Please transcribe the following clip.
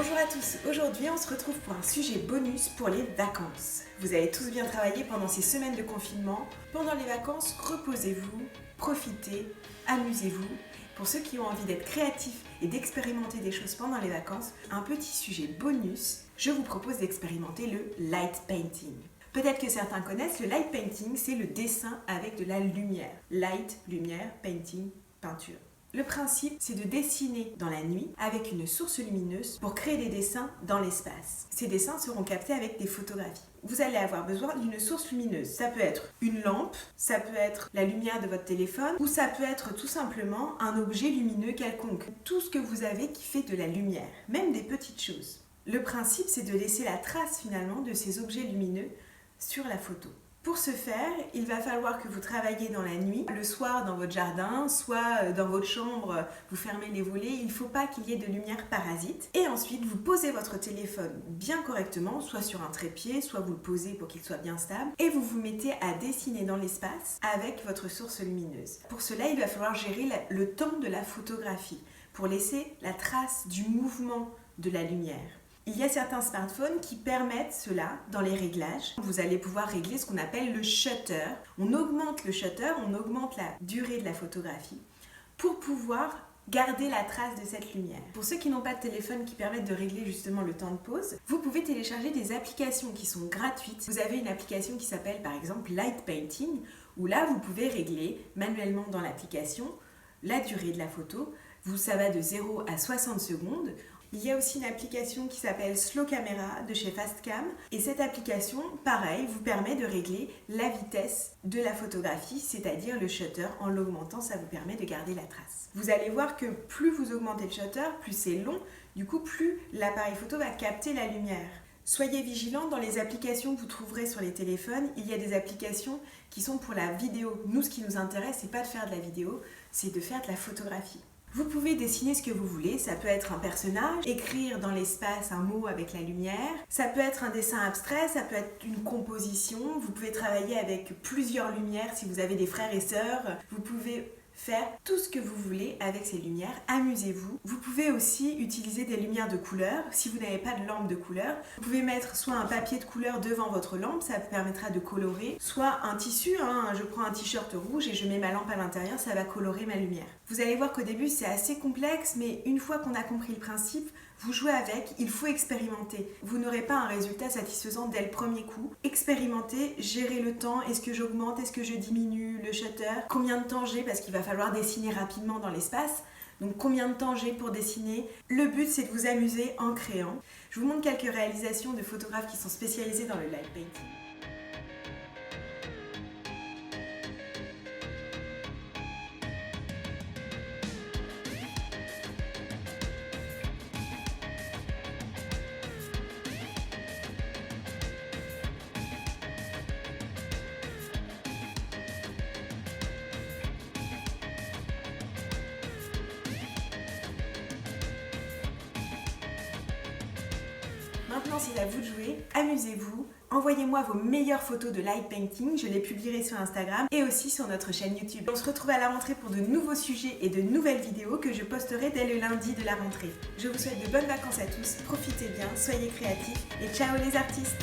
Bonjour à tous, aujourd'hui on se retrouve pour un sujet bonus pour les vacances. Vous avez tous bien travaillé pendant ces semaines de confinement. Pendant les vacances, reposez-vous, profitez, amusez-vous. Pour ceux qui ont envie d'être créatifs et d'expérimenter des choses pendant les vacances, un petit sujet bonus, je vous propose d'expérimenter le light painting. Peut-être que certains connaissent, le light painting, c'est le dessin avec de la lumière. Light, lumière, painting, peinture. Le principe, c'est de dessiner dans la nuit avec une source lumineuse pour créer des dessins dans l'espace. Ces dessins seront captés avec des photographies. Vous allez avoir besoin d'une source lumineuse. Ça peut être une lampe, ça peut être la lumière de votre téléphone ou ça peut être tout simplement un objet lumineux quelconque. Tout ce que vous avez qui fait de la lumière, même des petites choses. Le principe, c'est de laisser la trace finalement de ces objets lumineux sur la photo. Pour ce faire, il va falloir que vous travailliez dans la nuit, le soir dans votre jardin, soit dans votre chambre, vous fermez les volets, il ne faut pas qu'il y ait de lumière parasite. Et ensuite, vous posez votre téléphone bien correctement, soit sur un trépied, soit vous le posez pour qu'il soit bien stable, et vous vous mettez à dessiner dans l'espace avec votre source lumineuse. Pour cela, il va falloir gérer le temps de la photographie, pour laisser la trace du mouvement de la lumière. Il y a certains smartphones qui permettent cela dans les réglages. Vous allez pouvoir régler ce qu'on appelle le shutter. On augmente le shutter, on augmente la durée de la photographie pour pouvoir garder la trace de cette lumière. Pour ceux qui n'ont pas de téléphone qui permettent de régler justement le temps de pause, vous pouvez télécharger des applications qui sont gratuites. Vous avez une application qui s'appelle par exemple Light Painting, où là vous pouvez régler manuellement dans l'application la durée de la photo. Ça va de 0 à 60 secondes. Il y a aussi une application qui s'appelle Slow Camera de chez Fastcam et cette application, pareil, vous permet de régler la vitesse de la photographie, c'est-à-dire le shutter. En l'augmentant, ça vous permet de garder la trace. Vous allez voir que plus vous augmentez le shutter, plus c'est long, du coup plus l'appareil photo va capter la lumière. Soyez vigilants dans les applications que vous trouverez sur les téléphones. Il y a des applications qui sont pour la vidéo. Nous, ce qui nous intéresse, c'est pas de faire de la vidéo, c'est de faire de la photographie. Vous pouvez dessiner ce que vous voulez, ça peut être un personnage, écrire dans l'espace un mot avec la lumière, ça peut être un dessin abstrait, ça peut être une composition, vous pouvez travailler avec plusieurs lumières si vous avez des frères et sœurs, vous pouvez faire tout ce que vous voulez avec ces lumières, amusez-vous. Vous pouvez aussi utiliser des lumières de couleur. Si vous n'avez pas de lampe de couleur, vous pouvez mettre soit un papier de couleur devant votre lampe, ça vous permettra de colorer, soit un tissu, je prends un t-shirt rouge et je mets ma lampe à l'intérieur, ça va colorer ma lumière. Vous allez voir qu'au début c'est assez complexe, mais une fois qu'on a compris le principe, vous jouez avec, il faut expérimenter. Vous n'aurez pas un résultat satisfaisant dès le premier coup. Expérimentez, gérez le temps, est-ce que j'augmente, est-ce que je diminue le shutter, combien de temps j'ai parce qu'il va falloir dessiner rapidement dans l'espace. Donc combien de temps j'ai pour dessiner. Le but c'est de vous amuser en créant. Je vous montre quelques réalisations de photographes qui sont spécialisés dans le light painting. Maintenant, c'est à vous de jouer, amusez-vous, envoyez-moi vos meilleures photos de light painting, je les publierai sur Instagram et aussi sur notre chaîne YouTube. On se retrouve à la rentrée pour de nouveaux sujets et de nouvelles vidéos que je posterai dès le lundi de la rentrée. Je vous souhaite de bonnes vacances à tous, profitez bien, soyez créatifs et ciao les artistes!